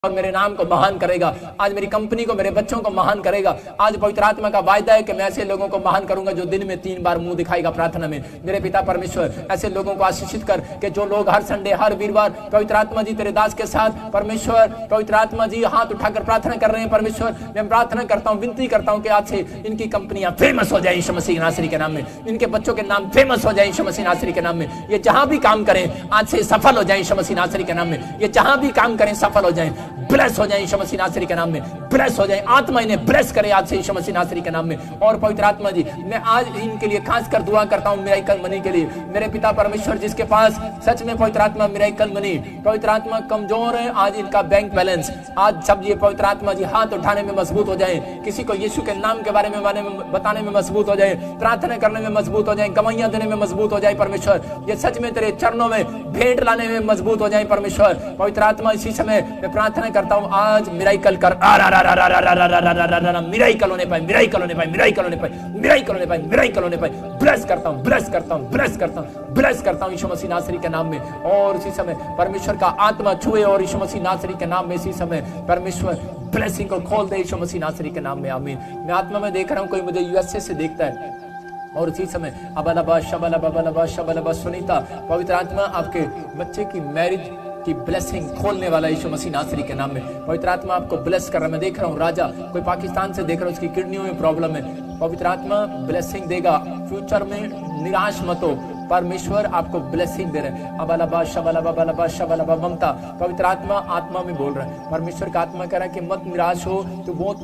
और मेरे नाम को महान करेगा। आज मेरी कंपनी को, मेरे बच्चों को महान करेगा। आज पवित्र आत्मा का वायदा है कि मैं ऐसे लोगों को महान करूंगा जो दिन में 3 बार मुंह दिखाएगा प्रार्थना में। मेरे पिता परमेश्वर, ऐसे लोगों को आशीषित कर कि जो लोग हर संडे, हर वीरवार पवित्र आत्मा जी तेरे दास के साथ परमेश्वर, पवित्र आत्मा जी हाथ उठाकर प्रार्थना कर रहे हैं। परमेश्वर, मैं प्रार्थना करता हूँ, विनती करता हूँ कि आज से इनकी कंपनियां फेमस हो जाए यीशु मसीह नासरी के नाम में। इनके बच्चों के नाम फेमस हो जाए यीशु मसीह नासरी के नाम में। ये जहां भी काम करें आज से सफल हो जाए यीशु मसीह नासरी के नाम में। ये जहां भी काम करें सफल हो जाए, ब्लेस हो जाए यीशु मसीह नासरी के नाम में। ब्लेस हो जाए, आत्मा इन्हें ब्लेस करे आज से यीशु मसीह नासरी के नाम में। और पवित्र आत्मा जी, मैं आज इनके लिए खास कर दुआ करता हूं मिराकल मनी के लिए। मेरे पिता परमेश्वर, जिसके पास सच में पवित्र आत्मा मिराकल मनी, पवित्र आत्मा कमजोर है, आज इनका बैंक बैलेंस, आज सब ये पवित्र आत्मा जी हाथ उठाने में मजबूत हो जाए, किसी को यीशु के नाम के बारे में बताने में मजबूत हो जाए, प्रार्थना करने में मजबूत हो जाए, गवाहियां देने में मजबूत हो जाए। परमेश्वर, ये सच में तेरे चरणों में भेंट लाने में मजबूत हो जाए। परमेश्वर, पवित्र आत्मा, इसी समय मैं प्रार्थना करता हूं आज मिराकल कर, मिराकल होने पाए, मिराकल होने पाए, मिराकल होने पाए, मिराकल होने पाए, मिराकल होने पाए। ब्लेस करता हूं, ब्लेस करता हूं, ब्लेस करता हूं, ब्लेस करता हूं यीशु मसीह नासरी के नाम में। और इसी समय परमेश्वर का आत्मा छुए और यीशु मसीह नासरी के नाम में इसी समय परमेश्वर ब्लेसिंग को खोल दे यीशु मसीह नासरी के नाम में। आमीन। मैं आत्मा में देख रहा हूं, कोई मुझे यूएसए से देखता है और इसी समय अबलबा शबलबा शबलबा सुनीता, पवित्र आत्मा आपके बच्चे की मैरिज की ब्लेसिंग खोलने वाला यीशु मसीह नासरी के नाम में। पवित्र आत्मा आपको ब्लेस कर रहा है। मैं देख रहा हूँ राजा, कोई पाकिस्तान से देख रहा हूँ, उसकी किडनियों में प्रॉब्लम है। पवित्र आत्मा ब्लेसिंग देगा, फ्यूचर में निराश मत हो, परमेश्वर आपको ब्लेसिंग दे रहे हैं। अबलबा शबलबा शबलबा ममता, पवित्र आत्मा आत्मा में बोल रहा है। परमेश्वर का आत्मा कह रहा है कि मत निराश हो। तो बहुत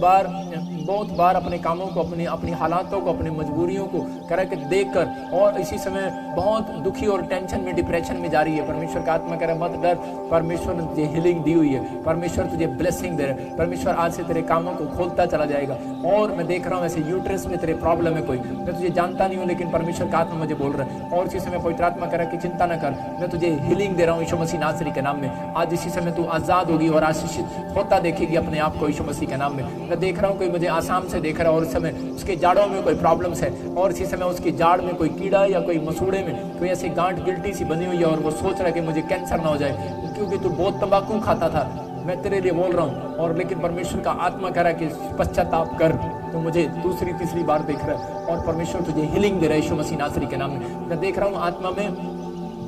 बार अपने कामों को, अपनी हालातों को, अपनी मजबूरियों को कह रहा है कि देखकर, और इसी समय बहुत दुखी और टेंशन में, डिप्रेशन में जा रही है। परमेश्वर का आत्मा कह रहा है मत डर, परमेश्वर ने तुझे हीलिंग दी हुई है, परमेश्वर तुझे ब्लेसिंग दे रहा है। परमेश्वर आज से तेरे कामों को खोलता चला जाएगा। और मैं देख रहा हूँ ऐसे यूट्रस में तेरे प्रॉब्लम है कोई, मैं तुझे जानता नहीं हूँ, लेकिन परमेश्वर का आत्मा मुझे बोल रहा है। और इसी समय पवित्र आत्मा कह रहा है कि चिंता न कर, मैं तुझे हीलिंग दे रहा हूँ यीशु मसीह नासरी के नाम में। आज इसी समय तू आजाद होगी और आशीषित होता देखेगी अपने आप को यीशु मसीह के नाम में। मैं देख रहा हूँ कोई मुझे आसाम से देख रहा है और इस समय उसके जाड़ों में कोई प्रॉब्लम्स है, और इसी समय उसकी जाड़ में कोई कीड़ा या कोई मसूड़े में कोई ऐसी गांठ गिल्टी सी बनी हुई है, और वो सोच रहा है कि मुझे कैंसर ना हो जाए, क्योंकि तू बहुत तंबाकू खाता था। मैं तेरे लिए बोल रहा हूँ, और लेकिन परमेश्वर का आत्मा कह रहा है कि पश्चाताप कर। तो मुझे दूसरी तीसरी बार देख रहा है, और परमेश्वर तुझे हीलिंग दे रहा है यीशु मसीह नासरी के नाम में। मैं देख रहा हूँ आत्मा में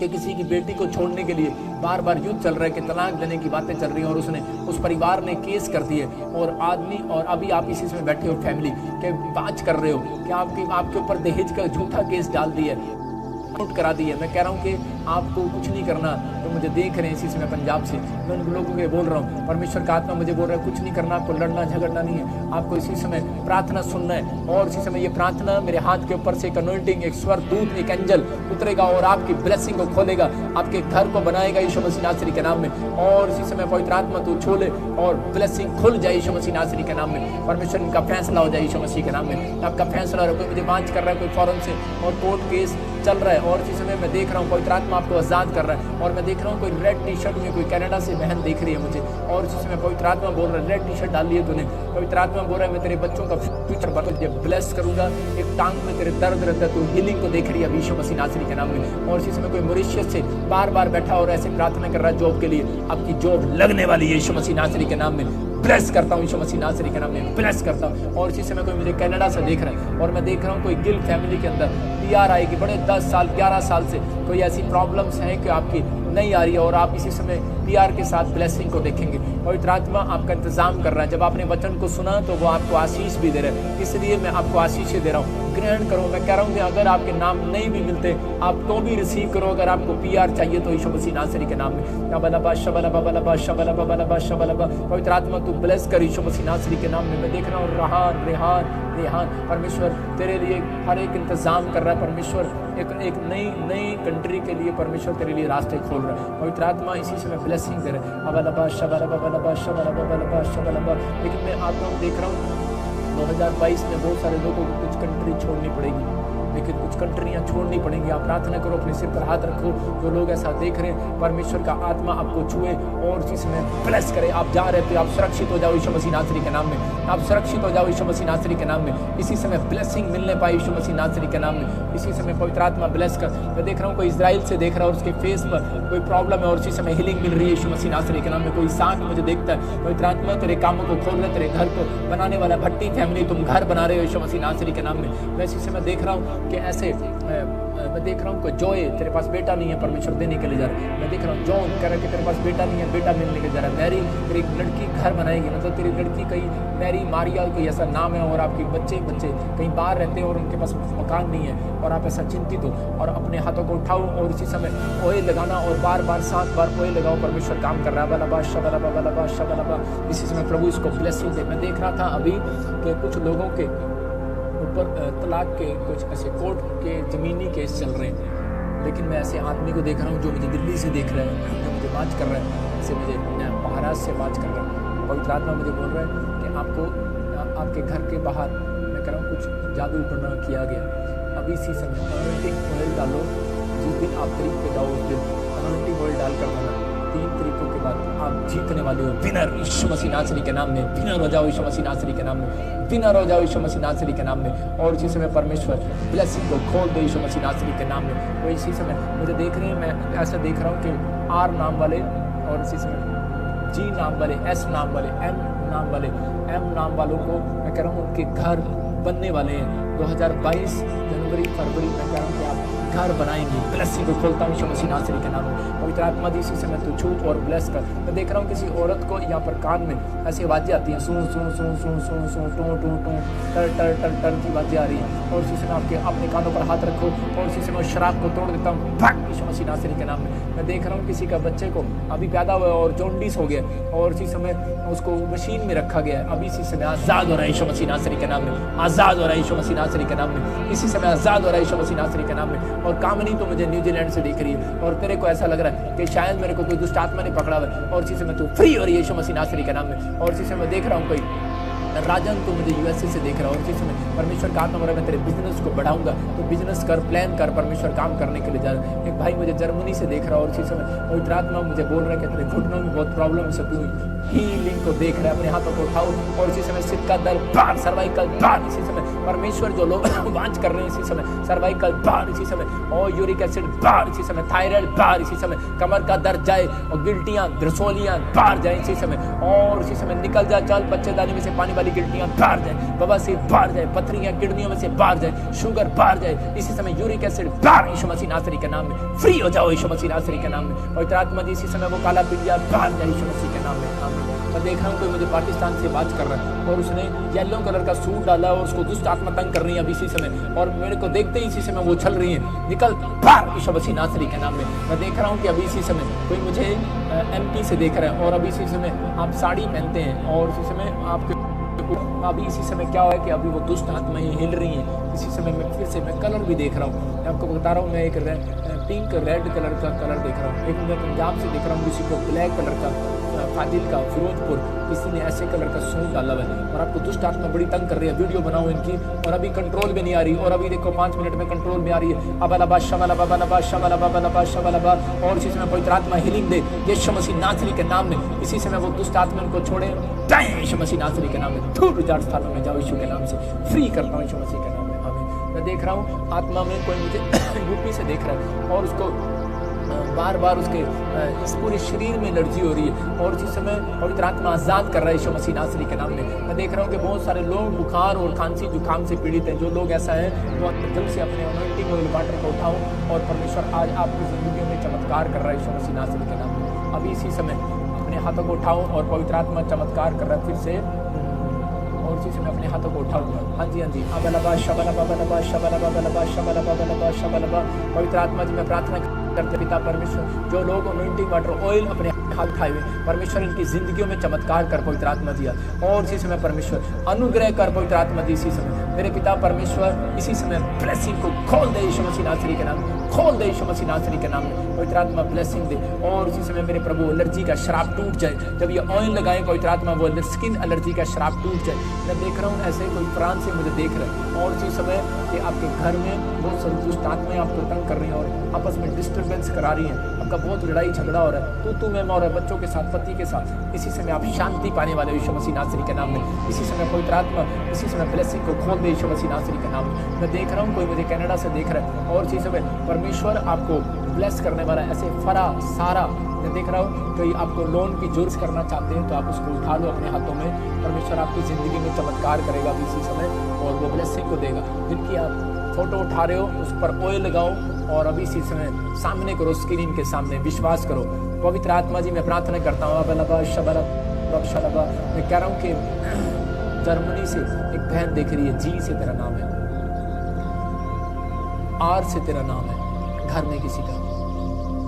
कि किसी की बेटी को छोड़ने के लिए बार बार युद्ध चल रहा है, कि तलाक देने की बातें चल रही हैं, और उस परिवार ने केस कर दिए, और आदमी, और अभी आप इसी में बैठे हो फैमिली के बात कर रहे हो कि आपके ऊपर दहेज का झूठा केस डाल दिया, नोट करा दी है। मैं कह रहा हूँ कि आपको कुछ नहीं करना। तो मुझे देख रहे हैं इसी समय पंजाब से, मैं उन लोगों को बोल रहा हूँ, परमेश्वर का आत्मा मुझे बोल रहा है कुछ नहीं करना, आपको लड़ना झगड़ना नहीं है, आपको इसी समय प्रार्थना सुनना है। और इसी समय ये प्रार्थना मेरे हाथ के ऊपर से एक अनॉइंटिंग, एक स्वर्गदूत, एक एंजल उतरेगा और आपकी ब्लेसिंग को खोलेगा, आपके घर को बनाएगा यीशु मसीह नासरी के नाम में। और इसी समय पवित्र आत्मा तू छोले और ब्लेसिंग खुल जाए यीशु मसीह नासरी के नाम में। परमेश्वर इनका फैसला हो जाए यीशु मसीह के नाम में। आपका फैसला हो रहा है, कोई मुझे बात कर रहा है, कोई फॉरेन से, और कोर्ट केस चल रहा है, और इसी समय मैं देख रहा हूँ पवित्र आत्मा आपको आजाद कर रहा है। और मैं देख रहा हूँ कोई रेड टी शर्ट में कोई कनाडा से बहन देख रही है मुझे, और इसी समय पवित्र आत्मा बोल रहा है रेड टी शर्ट डाल लिया तूने। पवित्र आत्मा बोल रहा है मैं तेरे बच्चों का फ्यूचर ब्लेस करूंगा। एक टांग में तेरे दर्द रहता है, तू हीलिंग को देख रही है यीशु मसीह नासरी के नाम में। और इसी समय कोई मॉरिशस से बार बार बैठा और ऐसे प्रार्थना कर रहा है जॉब के लिए, आपकी जॉब लगने वाली है यीशु मसीह नासरी के नाम में। ब्लेस करता हूँ यीशु मसीह नासरी के नाम में, ब्लेस करता हूँ। और इसी समय कोई मुझे कनाडा से देख रहा है, और मैं देख रहा हूँ कोई गिल फैमिली के अंदर PR आएगी, बड़े 10 साल 11 साल से कोई ऐसी प्रॉब्लम्स हैं कि आपकी नहीं आ रही है, और आप इसी समय PR के साथ ब्लेसिंग को देखेंगे। पवित्र आत्मा आपका इंतजाम कर रहा है। जब आपने वचन को सुना तो वो आपको आशीष भी दे रहा है, इसलिए मैं आपको आशीष दे रहा हूँ, ग्रहण करो। मैं कह रहा हूँ कि अगर आपके नाम नहीं भी मिलते आप तो भी रिसीव करो। अगर आपको PR चाहिए तो यीशु मसीह नासरी के नाम में। अबलबा शबलबा शबलबा शबलबा, पवित्र आत्मा तू ब्लेस कर यीशु मसीह नासरी के नाम में। मैं देख रहा हूँ रेहान रेहान रेहान, परमेश्वर तेरे लिए हर एक इंतजाम कर रहा है। परमेश्वर एक नई कंट्री के लिए परमेश्वर तेरे लिए रास्ते खोल रहा है। पवित्र आत्मा इसी समय ब्लेसिंग दे रहा है। अबलबा शबलबा शबलबा शबलबा। लेकिन मैं आत्मा देख रहा हूँ 2022 में बहुत सारे लोगों को कुछ कंट्री छोड़नी पड़ेगी। लेकिन कुछ कंट्रियां छोड़नी पड़ेंगी। आप प्रार्थना करो, अपने सिर पर हाथ रखो। जो लोग ऐसा देख रहे हैं, परमेश्वर का आत्मा आपको छुए और उसी समय ब्लेस करे। आप जा रहे थे, आप सुरक्षित हो जाओ यीशु मसीह नासरी के नाम में। आप सुरक्षित हो जाओ यीशु मसीह नासरी के नाम में। इसी समय ब्लेसिंग मिलने पाए यीशु मसीह नासरी के नाम में। इसी समय पवित्र आत्मा ब्लेस कर। मैं देख रहा हूँ कोई इजराइल से देख रहा है और उसके फेस पर कोई प्रॉब्लम है और इसी समय हीलिंग मिल रही है यीशु मसीह नासरी के नाम में। कोई सांप मुझे देखता है, पवित्र आत्मा तेरे कामों को खोल रहे, तेरे घर को बनाने वाला भट्टी फैमिली, तुम घर बना रहे हो यीशु मसीह नासरी के नाम में। मैं इसी समय देख रहा हूँ कि ऐसे मैं देख रहा हूँ कि जॉय तेरे पास बेटा नहीं है, परमेश्वर देने के लिए जा रहा है। मैं देख रहा हूँ जॉन कह रहा है कि तेरे पास बेटा नहीं है, बेटा मिलने के लिए जा रहा है। मैरी तेरी लड़की घर बनाएगी, मतलब तेरी लड़की कहीं मैरी मारिया कोई ऐसा नाम है और आपके बच्चे कहीं बाहर रहते हैं और उनके पास मकान नहीं है और आप ऐसा चिंतित हो और अपने हाथों को उठाओ और इसी समय ऑयल लगाना और बार 7 बार ऑयल लगाओ। परमेश्वर काम कर रहा है। बलबा शबलबा बलबा शबलबा। इसी समय प्रभु इसको ब्लेसिंग दे। मैं देख रहा था अभी कि कुछ लोगों के ऊपर तलाक के कुछ ऐसे कोर्ट के ज़मीनी केस चल रहे हैं, लेकिन मैं ऐसे आदमी को देख रहा हूँ जो मुझे दिल्ली से देख रहा है, जो मुझे बात कर रहा है, जैसे मुझे महाराष्ट्र से बात कर रहा है। पवित्र आत्मा मुझे बोल रहा है कि आपको आपके घर के बाहर मैं कह रहा हूँ कुछ जादू टोना किया गया। अभी इसी समय अनॉइंटिंग ऑयल डालो। जिस दिन आप तरीक पे जाओ उस दिन अनॉइंटिंग ऑयल डाल कर देना। 3 तरीकों के बाद आप जीतने वाले हो। विनर यीशु मसीह नासरी के नाम में। विनर हो जाओ यीशु मसीह नासरी के नाम में। विनर हो जाओ यीशु मसीह नासरी के नाम में। और इसी समय परमेश्वर ब्लेसिंग को खोल दे यीशु मसीह नासरी के नाम में। तो इसी समय मुझे देख रहे हैं, मैं ऐसा देख रहा हूँ कि आर नाम वाले और इसी समय जी नाम वाले, एस नाम वाले, एम नाम वाले, एम नाम वालों को मैं कह रहा हूँ उनके घर बनने वाले हैं। 2022 जनवरी फरवरी में कह रहा हूँ कि आप घर बनाएंगे। ब्लेसिंग को खोलता हूँ यीशु मसीह नासरी के नाम में। पवित्र आत्मा जी इसी समय तू छू और ब्लेस कर। मैं देख रहा हूँ किसी औरत को यहाँ पर कान में ऐसी आवाज़ें आती हैं, सूं सूं सूं सूं सूं सूं टूं टूं टूं टर टर टर टर की आवाज़ें आ रही हैं। और इसी समय आपके अपने कानों पर हाथ रखो और इसी समय शराब को तोड़ देता हूँ यीशु मसीह नासरी के नाम में। मैं देख रहा हूँ किसी का बच्चे को अभी पैदा हुआ और जॉन्डिस हो गया और इसी समय उसको मशीन में रखा गया है। अभी इसी समय आज़ाद हो रहा है यीशु मसीह नासरी के नाम में। आज़ाद हो रहा है यीशु मसीह नासरी के नाम में। इसी समय आज़ाद हो रहा है यीशु मसीह नासरी के नाम में। और कामनी तो मुझे न्यूजीलैंड से दिख रही है और तेरे को ऐसा लग रहा है कि शायद मेरे को कोई दुष्ट आत्मा ने पकड़ा हुआ है और इसी समय तू फ्री हो रही है यीशु मसीह नासरी के नाम में। और इसी समय देख रहा हूँ कोई राजन तो मुझे यूएसए से देख रहा हूँ और इसी समय परमेश्वर का आत्मा मैं तेरे बिजनेस को बढ़ाऊंगा, तो बिजनेस कर, प्लान कर, परमेश्वर काम करने के लिए जा रहा है। एक भाई मुझे जर्मनी से देख रहा है और इसी समय पवित्र आत्मा मुझे बोल रहा है कि तेरे घुटनों में बहुत प्रॉब्लम है, तू हीलिंग को देख रहा है। अपने हाथों को उठाओ और इसी समय सिर का दर्द बाहर, सर्वाइकल बाहर। इसी समय परमेश्वर जो लोग वांच कर रहे हैं इसी समय सर्वाइकल बाहर, इसी समय और यूरिक एसिड बाहर, इसी समय थायराइड बाहर, इसी समय कमर का दर्द जाए और गिल्टियां रसोलियां बाहर जाए इसी समय। और इसी समय निकल जाए चल बच्चेदानी में से पानी वाली गिल्टियां बाहर जाए, बवासीर बाहर जाए, पथरियां किडनियों में से बाहर जाए, शुगर बाहर जाए, इसी समय यूरिक एसिड बाहर यीशु मसीह नासरी के नाम में। फ्री हो जाओ यीशु मसीह नासरी के नाम में। पवित्र आत्मा जी इसी समय वो काला पीलिया बाहर जाए यीशु मसीह के नाम में। मैं देख रहा हूँ कोई मुझे पाकिस्तान से बात कर रहा है और उसने येलो कलर का सूट डाला और उसको दुष्ट आत्मा तंग कर रही है अभी इसी समय, और मेरे को देखते ही इसी समय वो चल रही है। निकल बाहर यीशु मसीह नासरी के नाम में। मैं देख रहा हूँ कि अभी इसी समय कोई मुझे एमपी से देख रहा है और अभी इसी समय आप साड़ी पहनते हैं और इसी समय आपके अभी इसी समय क्या हुआ है कि अभी वो दुष्ट आत्माएं हिल रही हैं। इसी समय मैं फिर से मैं कलर भी देख रहा हूँ, मैं आपको बता रहा हूँ। मैं एक पिंक रेड कलर का कलर देख रहा हूँ, एक मैं पंजाब से देख रहा हूँ किसी को ब्लैक कलर का, फाजिल का, फिरोजपुर किसी ने ऐसे कलर का सूट डाला हुआ है और आपको दुष्ट आत्मा बड़ी तंग कर रही है। वीडियो बनाओ इनकी और अभी कंट्रोल में नहीं आ रही और अभी देखो 5 मिनट में कंट्रोल में आ रही है। अबलबा शबलबा बलबा शबलबा बलबा शबलबा। और इसी समय पवित्र आत्मा हीलिंग दे यीशु मसीह नासरी के नाम में। इसी समय वो दुष्ट आत्मा उनको छोड़े जाए यीशु मसीह नासरी के नाम में। दूर जाट स्थानों में जाओ यीशु के नाम से। फ्री करता हूँ यीशु मसीह के नाम में। आमीन। मैं देख रहा हूँ आत्मा में कोई मुझे यूपी से देख रहा है और उसको बार बार उसके इस पूरे शरीर में एलर्जी हो रही है और इसी समय पवित्र आत्मा आज़ाद कर रहा है यीशु मसीह नासरी के नाम में। मैं देख रहा हूँ कि बहुत सारे लोग बुखार और खांसी जुकाम से पीड़ित हैं। जो लोग ऐसा है तो जल्द से अपने अनॉइंटिंग ऑयल वाटर को उठाओ और परमेश्वर आज आपकी ज़िंदगी में चमत्कार कर रहा है यीशु मसीह नासरी के नाम में। अभी इसी समय अपने हाथों को उठाओ और पवित्र आत्मा चमत्कार कर रहा है फिर से। और इसी समय अपने हाथों को उठाओ। हाँ जी हाँ जी। अबलबा शबलबा बलबा शबलबा बलबा शबलबा बलबा शबलबा। पवित्र आत्मा जी मैं प्रार्थना करते पिता परमेश्वर, जो लोग अनॉइंटिंग वाटर ऑयल अपने हाथ खाए हुए, परमेश्वर इनकी जिंदगियों में चमत्कार कर पवित्र आत्मा जी। और इसी समय परमेश्वर अनुग्रह कर पवित्र आत्मा जी। इसी समय मेरे पिता परमेश्वर इसी समय ब्लेसिंग को खोल दे यीशु मसीह नासरी के नाम। खोल दे यीशु मसीह नासरी के नाम में। पवित्र आत्मा ब्लेसिंग दे और उसी समय मेरे प्रभु एलर्जी का श्राप टूट जाए। जब ये ऑयल लगाए पवित्र आत्मा वो स्किन एलर्जी का श्राप टूट जाए। मैं देख रहा हूँ ऐसे कोई प्राण से मुझे देख रहे हैं और उसी समय कि आपके घर में बहुत सारी दुष्ट आत्माएं आपको तंग कर रही हैं और आपस में डिस्टर्बेंस करा रही हैं, आपका बहुत लड़ाई झगड़ा हो रहा है, तू मैं और बच्चों के साथ, पति के साथ। इसी समय आप शांति पाने वाले यीशु मसीह नासरी के नाम में। इसी समय पवित्र आत्मा इसी समय ब्लेसिंग को खोल दे यीशु मसीह नासरी के नाम में। मैं देख रहा हूँ कोई मुझे कनाडा से देख रहा है और इसी समय परमेश्वर आपको ब्लेस करने वाला ऐसे फरा सारा। मैं देख रहा हूँ कोई आपको लोन की जुर्स करना चाहते हैं तो आप उसको उठा लो अपने हाथों में। परमेश्वर आपकी जिंदगी में चमत्कार करेगा इसी समय और वो ब्लेसिंग को देगा। जिनकी आप फोटो उठा रहे हो उस पर ऑयल लगाओ और अभी इसी समय सामने करो, स्क्रीन के सामने विश्वास करो। पवित्र आत्मा जी मैं प्रार्थना करता हूँ, मैं कह रहा हूँ कि जर्मनी से एक बहन देख रही है, जी से तेरा नाम है, आर से तेरा नाम है, घर में किसी का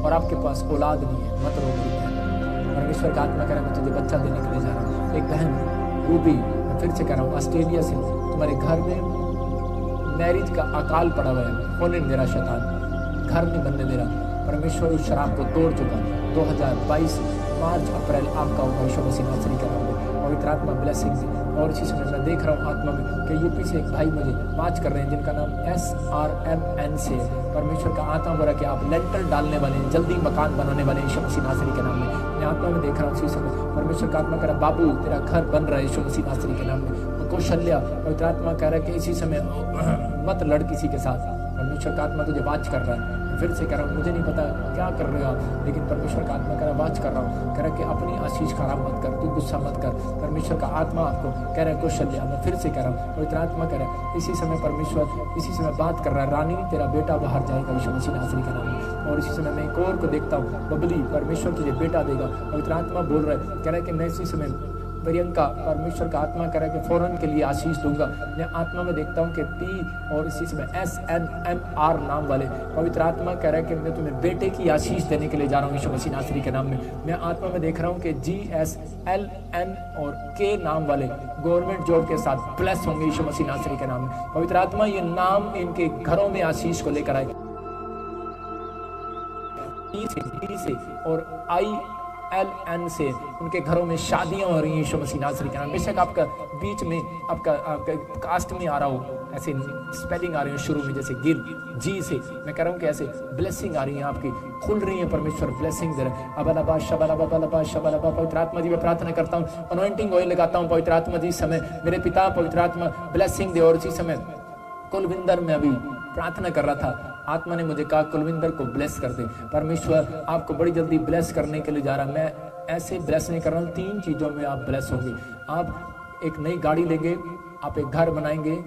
और आपके पास औलाद नहीं है, मत रो मेरी बहन। परमेश्वर का आत्मा कह रहा है मैं तुझे बच्चा देने के लिए जा रहा हूँ। एक बहन रूबी, मैं फिर से कह रहा हूँ ऑस्ट्रेलिया से, तुम्हारे घर में मैरिज का अकाल पड़ा हुआ है, होने दे रहा शैतान, घर नहीं बनने दे रहा। परमेश्वर उस शराब को तोड़ चुका। 2022 मार्च अप्रैल आपका होगा यीशु मसीह नासरी का नाम में। पवित्र आत्मा ब्लेसिंग से और इसी समय मैं देख रहा हूँ आत्मा में कि यूपी से एक भाई मुझे बात कर रहे हैं जिनका नाम SRMN से। परमेश्वर का आत्मा बोला कि आप लेंटर डालने वाले हैं, जल्दी मकान बनाने वाले हैं यीशु मसीह नासरी के नाम में। मैं आत्मा में देख रहा हूँ इसी समय परमेश्वर का आत्मा कह रहा है बाबू तेरा घर बन रहा है यीशु मसीह नासरी के नाम में। कौशल्या पवित्र आत्मा कह रहा है कि इसी समय मत लड़ किसी के साथ। परमेश्वर का आत्मा तुझे वाच कर रहा है। फिर से कह रहा हूँ मुझे नहीं पता क्या कर रहे हो आप, लेकिन परमेश्वर का आत्मा कह रहा है वाच कर रहा हूँ। कह रहा है कि अपनी आशीष खराब मत कर, तू गुस्सा मत कर। परमेश्वर का आत्मा आपको कह रहा है कौशल्या, मैं फिर से कह रहा हूँ पवित्र आत्मा कह रहा है इसी समय परमेश्वर इसी समय बात कर रहा है रानी तेरा बेटा बाहर जाएगा यीशु मसीह नासरी के नाम में। और इसी समय मैं एक और को देखता हूँ बबली, परमेश्वर तुझे बेटा देगा। पवित्र आत्मा बोल रहा है, कह रहा है कि मैं इसी समय प्रियंका, परमेश्वर का आत्मा कह रहा है कि फौरन के लिए आशीष दूंगा। मैं आत्मा में देखता हूँ कि P और इसी समय SNMR नाम वाले पवित्र आत्मा कह रहा है कि मैं तुम्हें बेटे की आशीष देने के लिए जा रहा हूँ यीशु मसीह नासरी के नाम में। मैं आत्मा में देख रहा हूँ कि GSLN और K नाम वाले गवर्नमेंट जॉब के साथ ब्लेस होंगे यीशु मसीह नासरी के नाम में। पवित्र आत्मा ये नाम इनके घरों में आशीष को लेकर आएगा। E से और ILN से उनके घरों में शादियां हो रही हैं यीशु मसीह नासरी के नाम। बेशक आपका बीच में आपका कास्ट में आ रहा हो, ऐसे स्पेलिंग आ रही है शुरू में जैसे गिर, जी से मैं कह रहा हूँ कि ऐसे ब्लेसिंग आ रही है आपकी, खुल रही है। परमेश्वर ब्लेसिंग दे रहा है। अबलबा शबलबा शबलबा। पवित्र आत्मा जी मैं प्रार्थना करता हूँ, अनॉइंटिंग ऑयल लगाता हूँ पवित्र आत्मा जी समय मेरे पिता पवित्र आत्मा ब्लेसिंग दे। और इसी समय कुलविंदर में अभी प्रार्थना कर रहा था, आत्मा ने मुझे कहा कुलविंदर को ब्लेस कर दे। परमेश्वर आपको बड़ी जल्दी ब्लेस करने के लिए जा रहा है। मैं ऐसे ब्लेस नहीं कर रहा हूँ, 3 चीज़ों में आप ब्लेस होंगे। आप एक नई गाड़ी लेंगे, आप एक घर बनाएंगे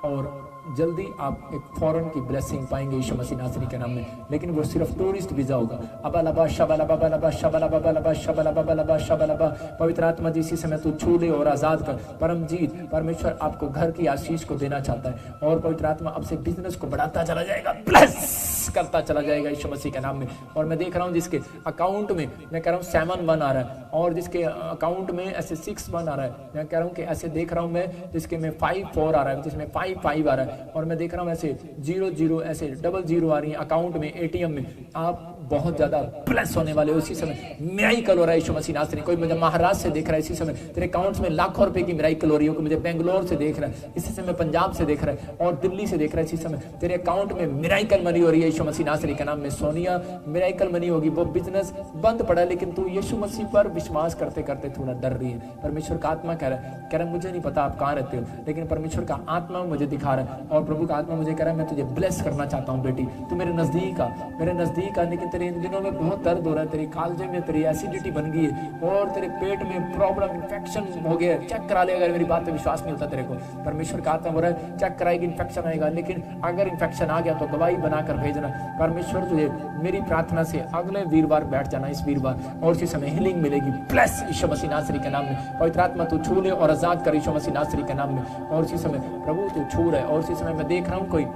और जल्दी आप एक फॉरेन की ब्लेसिंग पाएंगे यीशु मसीह नासरी के नाम में। लेकिन वो सिर्फ टूरिस्ट वीजा होगा। अबलबा शबलबा बलबा शबलबा बलबा शबलबा बलबा शबलबा। पवित्र आत्मा जी इसी समय तू छू ले और आजाद कर। परमजीत परमेश्वर आपको घर की आशीष को देना चाहता है और पवित्र आत्मा अब से बिजनेस को बढ़ाता चला जाएगा, ब्लेस करता चला जाएगा यीशु मसीह के नाम में। और मैं देख रहा हूँ जिसके अकाउंट में मैं कह रहा हूँ 7-1 आ रहा है और जिसके अकाउंट में ऐसे 6-1 आ रहा है। मैं कह रहा हूँ कि ऐसे देख रहा हूँ मैं जिसके में 5-4 आ रहा है, जिसमें 5-5 आ रहा है। और मैं देख रहा हूँ ऐसे 0-0 ऐसे 0-0 आ रही है अकाउंट में, ATM में। आप बहुत ज्यादा ब्लेस होने वाले हो। इसी समय मिराइकल हो रहा है यीशु मसीह नासरी। कोई मुझे महाराष्ट्र से देख रहा है, इसी समय तेरे अकाउंट्स में लाखों रुपए की मिराइकल हो रही है। कोई मुझे बेंगलोर से देख रहा है, इसी समय पंजाब से देख रहा है और दिल्ली से देख रहा है। इसी समय तेरे अकाउंट में मिराइकल मनी हो रही है यीशु मसीह नासरी के नाम में। सोनिया मिराइकल मनी होगी। वो बिजनेस बंद पड़ा लेकिन तू यीशु मसीह पर विश्वास करते करते थोड़ा डर रही है। परमेश्वर का आत्मा कह रहा है मुझे नहीं पता आप कहाँ रहते हो, लेकिन परमेश्वर का आत्मा मुझे दिखा रहा है और प्रभु का आत्मा मुझे कह रहा है मैं तुझे ब्लेस करना चाहता हूँ बेटी। तू मेरे नजदीक आ, लेकिन तेरे इन दिनों में बहुत दर्द हो रहा है, तेरी कालजे में तेरी एसिडिटी बन गई है और तेरे पेट में प्रॉब्लम इन्फेक्शन हो गया है। चेक करा ले, अगर मेरी बात पे विश्वास नहीं होता तेरे को। परमेश्वर का आत्मा बोल रहा है चेक कराएगी, इन्फेक्शन आएगा, लेकिन अगर इन्फेक्शन आ गया तो दवाई बनाकर भेजना। परमेश्वर तुझे मेरी प्रार्थना से अगले वीरवार बैठ जाना, इस वीरवार, और उसी समय हीलिंग मिलेगी। ब्लेस यीशु मसीह नासरी के नाम में। पवित्र आत्मा तू छू ले और आजाद कर यीशु मसीह नासरी के नाम में। और उसी समय प्रभु तू छू रहा है। और उसी समय मैं देख रहा हूँ कोई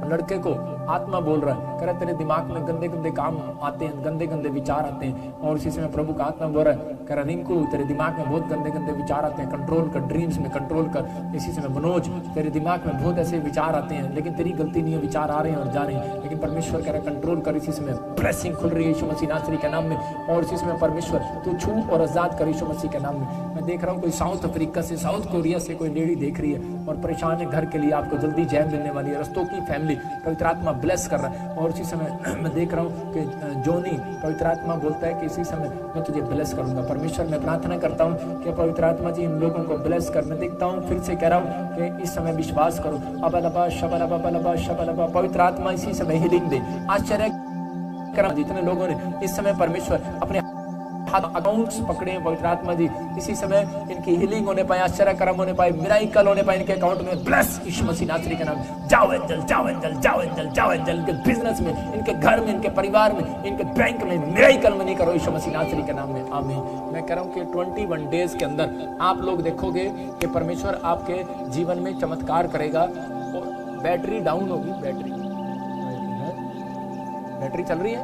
लड़के को आत्मा बोल रहा है, कह रहा है तेरे दिमाग में गंदे गंदे काम आते हैं, गंदे गंदे विचार आते हैं। और इसी समय प्रभु का आत्मा बोल रहा है, कह रहा रिंकू तेरे दिमाग में बहुत गंदे गंदे विचार आते हैं, कंट्रोल कर, ड्रीम्स में कंट्रोल कर। इसी समय मनोज तेरे दिमाग में बहुत ऐसे विचार आते हैं, लेकिन तेरी गलती नहीं है, विचार आ रहे हैं और जा रहे हैं, लेकिन परमेश्वर कह रहा है कंट्रोल कर। इसी समय ब्लेसिंग खुल रही है यीशु मसीह नासरी के नाम में। और इसी समय परमेश्वर तू छू और आजाद कर यीशु मसीह के नाम में। मैं देख रहा हूँ कोई साउथ अफ्रीका से, साउथ कोरिया से कोई लेडी देख रही है और परेशान है घर के लिए, आपको जल्दी जय मिलने वाली है। रस्तों की फैमिली पवित्र आत्मा ब्लेस कर रहा है। और इसी समय मैं देख रहा हूँ कि जोनी पवित्र आत्मा बोलता है कि इसी समय मैं तुझे ब्लेस करूंगा। परमेश्वर मैं प्रार्थना करता हूँ कि पवित्र आत्मा जी इन लोगों को ब्लेस कर। मैं देखता हूँ, फिर से कह रहा हूँ कि इस समय विश्वास करो। अबलबा शबलबा बलबा शबलबा, पवित्र आत्मा इसी समय हीलिंग दे, आश्चर्य करा। जितने लोगों ने इस समय परमेश्वर अपने अकाउंट्स पकड़े हैं पवित्र आत्मा जी, इसी समय इनकी हीलिंग होने पाए, आश्चर्य कर्म होने पाए, मिराकल होने पाए इनके अकाउंट में। ब्लेस यीशु मसीह नासरी के नाम। जाओ एंजल, जाओ एंजल, जाओ एंजल, जाओ एंजल। इनके बिजनेस में, इनके घर में, इनके परिवार में, इनके बैंक में मिराकल मनी करो यीशु मसीह नासरी के नाम में। आमीन। मैं कह रहा हूँ कि 21 डेज के अंदर आप लोग देखोगे कि परमेश्वर आपके जीवन में चमत्कार करेगा। और बैटरी डाउन होगी, बैटरी चल रही है।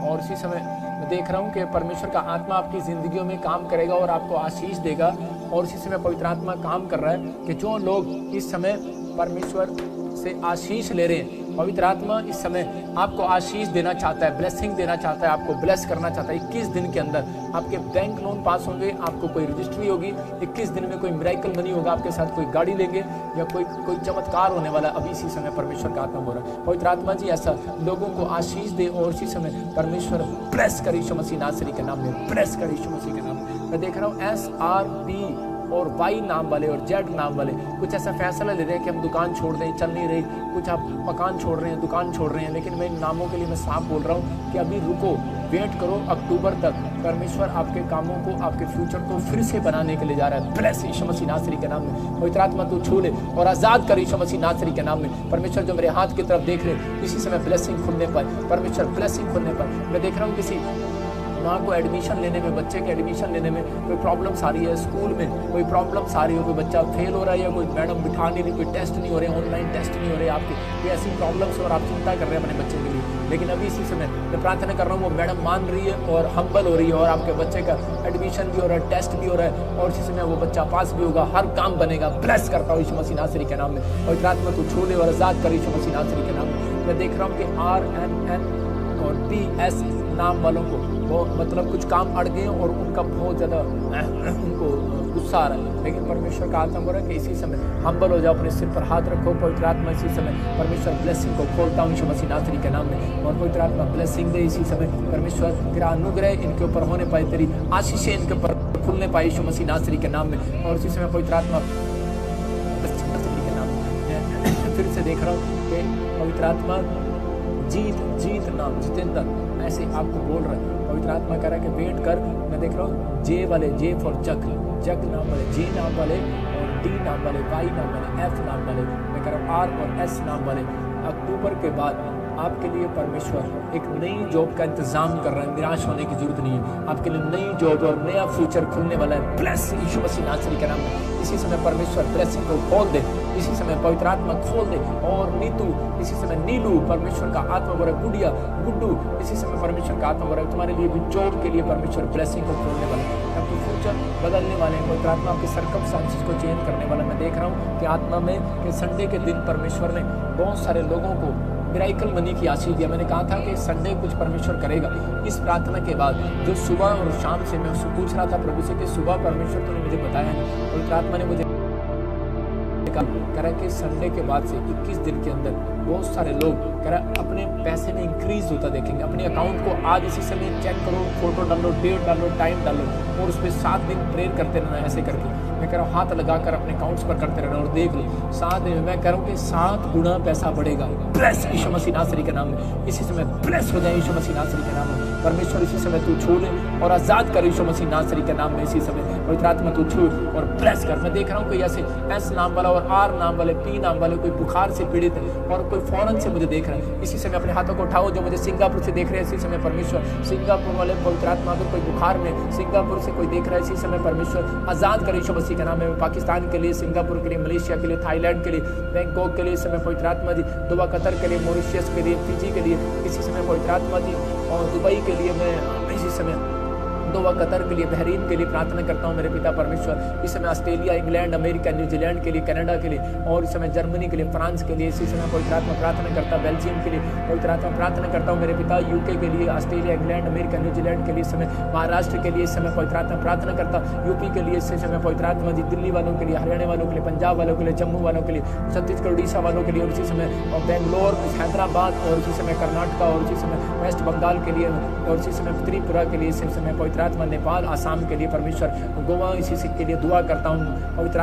और इसी समय मैं देख रहा हूँ कि परमेश्वर का आत्मा आपकी जिंदगियों में काम करेगा और आपको आशीष देगा। और इसी समय पवित्र आत्मा काम कर रहा है कि जो लोग इस समय परमेश्वर से आशीष ले रहे हैं, पवित्र आत्मा इस समय आपको आशीष देना चाहता है, ब्लेसिंग देना चाहता है, आपको ब्लेस करना चाहता है। 21 दिन के अंदर आपके बैंक लोन पास होंगे, आपको कोई रजिस्ट्री होगी, 21 दिन में कोई मिराकल मनी होगा, आपके साथ कोई गाड़ी लेंगे या कोई चमत्कार होने वाला है। अभी इसी समय परमेश्वर का आत्मा बोल रहा है। पवित्र आत्मा जी ऐसा लोगों को आशीष दे और इसी समय परमेश्वर ब्लेस कर यीशु मसीह नासरी के नाम में, ब्लेस कर यीशु मसीह के नाम में। मैं देख रहा हूँ SRP और वाई नाम वाले और जेड नाम वाले कुछ ऐसा फैसला ले रहे हैं कि हम दुकान छोड़ दें, चल नहीं रही, कुछ आप मकान छोड़ रहे हैं, दुकान छोड़ रहे हैं। लेकिन मैं इन नामों के लिए मैं साफ बोल रहा हूँ कि अभी रुको, वेट करो, अक्टूबर तक परमेश्वर आपके कामों को, आपके फ्यूचर को फिर से बनाने के लिए जा रहा है। ब्लेस यीशु मसीह नासरी के नाम में। पवित्र आत्मा तू छू ले और आजाद कर यीशु मसीह नासरी के नाम में। परमेश्वर जो मेरे हाथ की तरफ देख रहे इसी समय ब्लेसिंग खुलने पर, परमेश्वर ब्लेसिंग खुलने पर। मैं देख रहा हूँ किसी माँ को एडमिशन लेने में, बच्चे के एडमिशन लेने में कोई प्रॉब्लम्स आ रही है, स्कूल में कोई प्रॉब्लम्स आ रही है, कोई बच्चा फेल हो रहा है या कोई मैडम बिठा नहीं रही, कोई टेस्ट नहीं हो रहे, ऑनलाइन टेस्ट नहीं हो रहे आपके, ये ऐसी प्रॉब्लम्स और आप चिंता कर रहे हैं अपने बच्चे के लिए। लेकिन अभी इसी समय मैं प्रार्थना कर रहा हूँ वो मैडम मान रही है और हम्बल हो रही है और आपके बच्चे का एडमिशन भी हो रहा है, टेस्ट भी हो रहा है और इसी समय वो बच्चा पास भी होगा, हर काम बनेगा। ब्लेस करता हूँ यीशु मसीह नासरी के नाम में। पवित्र आत्मा तू छू ले और आजाद कर यीशु मसीह नासरी के नाम में। मैं देख रहा हूँ कि RNN और PS नाम वालों को वो मतलब कुछ काम अड़ गए और उनका बहुत ज़्यादा उनको गुस्सा आ रहा है। लेकिन परमेश्वर का आत्मा बोल रहा है कि इसी समय हम्बल हो जाओ, अपने सिर पर हाथ रखो। पवित्र आत्मा इसी समय परमेश्वर ब्लेसिंग को खोलता हूँ यीशु मसीह नासरी के नाम में। और पवित्र आत्मा ब्लेसिंग दे इसी समय, परमेश्वर तेरा अनुग्रह इनके ऊपर होने पाए, तेरी आशीषें इनके ऊपर खुलने पाए यीशु मसीह नासरी के नाम में। और इसी समय पवित्र आत्मा के नाम में फिर से देख रहा हूँ कि पवित्र आत्मा जीत नाम, जितेंद्र ऐसे आपको बोल रहा है। पवित्र आत्मा कह रहा है कि वेट कर। मैं देख रहा हूँ जे वाले, जे फॉर जग नाम वाले, जे नाम वाले और D नाम वाले, Y नाम वाले, F नाम वाले, मैं कह रहा हूँ R और S नाम वाले। अक्टूबर के बाद आपके लिए परमेश्वर एक नई जॉब का इंतजाम कर रहा है। निराश होने की जरूरत नहीं है, आपके लिए नई जॉब और नया फ्यूचर खुलने वाला है। ब्लेस यीशु मसीह नासरी के नाम में। इसी समय परमेश्वर ब्लेसिंग को खोल दे, इसी समय पवित्र आत्मा खोल दे। और नीतू इसी समय, नीलू परमेश्वर का आत्मा बोल रहा है, गुड़िया, गुड्डू इसी समय परमेश्वर का आत्मा बोल रहा है तुम्हारे लिए भी जॉब के लिए परमेश्वर ब्लेसिंग को खोलने वाला है, आपके फ्यूचर बदलने वाले हैं। पवित्र आत्मा आपके सर्कमस्टांसेस को चेंज करने वाला। मैं देख रहा हूँ कि आत्मा में कि संडे के दिन परमेश्वर ने बहुत सारे लोगों को मिराकल मनी की आशीष दिया। मैंने कहा था कि संडे कुछ परमेश्वर करेगा। इस प्रार्थना के बाद जो सुबह और शाम से मैं उससे पूछ रहा था प्रभु से कि सुबह परमेश्वर तूने मुझे बताया है, पवित्र आत्मा ने मुझे कह रहा कि संडे के बाद से 21 दिन के अंदर बहुत सारे लोग कह रहा अपने पैसे में इंक्रीज होता देखेंगे। अपने अकाउंट को आज इसी समय चेक करो, फोटो डालो, डेट डालो, टाइम डालो और उस पर 7 दिन प्रेयर करते रहना। ऐसे करके मैं कह रहा हूँ हाथ लगाकर अपने अकाउंट्स पर करते रहना और देख लो 7 दिन में मैं कह रहा हूँ कि 7 गुना पैसा बढ़ेगा। ब्लेस यीशु मसीह नासरी के नाम में। इसी समय ब्लेस हो जाए यीशु मसीह नासरी के नाम में। परमेश्वर इसी समय तू छू ले और आजाद कर यीशु मसीह नासरी के नाम में। इसी समय पवित्र आत्मा तू छू और ब्लेस कर। मैं देख रहा हूँ कोई ऐसे एस नाम वाला और आर नाम वाले, पी नाम वाले कोई बुखार से पीड़ित है और कोई फौरन से मुझे देख रहा है। इसी समय अपने हाथों को उठाओ जो मुझे सिंगापुर से देख रहे हैं इसी समय परमेश्वर, सिंगापुर वाले पवित्र आत्मा अगर कोई बुखार में सिंगापुर से कोई देख रहा है इसी समय परमेश्वर आजाद करे यीशु मसीह के नाम में। पाकिस्तान के लिए, सिंगापुर के लिए, मलेशिया के लिए, थाईलैंड के लिए, बैंकॉक के लिए इस समय पवित्र आत्मा जी, दुबा कतर के लिए, मॉरिशस के लिए, फिजी के लिए इसी समय पवित्र आत्मा जी, और दुबई के लिए मैं इसी समय दोहा कतर के लिए, बहरीन के लिए प्रार्थना करता हूँ मेरे पिता परमेश्वर। इस समय ऑस्ट्रेलिया, इंग्लैंड, अमेरिका, न्यूजीलैंड के लिए, कनाडा के लिए और इस समय जर्मनी के लिए, फ्रांस के लिए इसी समय पवित्र आत्मा प्रार्थना करता, बेल्जियम के लिए पवित्र आत्मा प्रार्थना करता हूँ मेरे पिता, यूके के लिए, ऑस्ट्रेलिया, इंग्लैंड, अमेरिका, न्यूजीलैंड के लिए इस समय, महाराष्ट्र के लिए इस समय पवित्र आत्मा प्रार्थना करता, यूपी के लिए इस समय पवित्र आत्मा जी, दिल्ली वालों के लिए, हरियाणा वालों के लिए, पंजाब वालों के लिए, जम्मू वालों के लिए, छत्तीसगढ़, उड़ीसा वालों के लिए और इसी समय बेंगलोर, हैदराबाद और इसी समय कर्नाटका और इसी समय वेस्ट बंगाल के लिए और इसी समय त्रिपुरा के लिए इसी समय पवित्र आत्मा, नेपाल, आसाम के लिए परमेश्वर, गोवा इसी के लिए दुआ करता हूँ पवित्र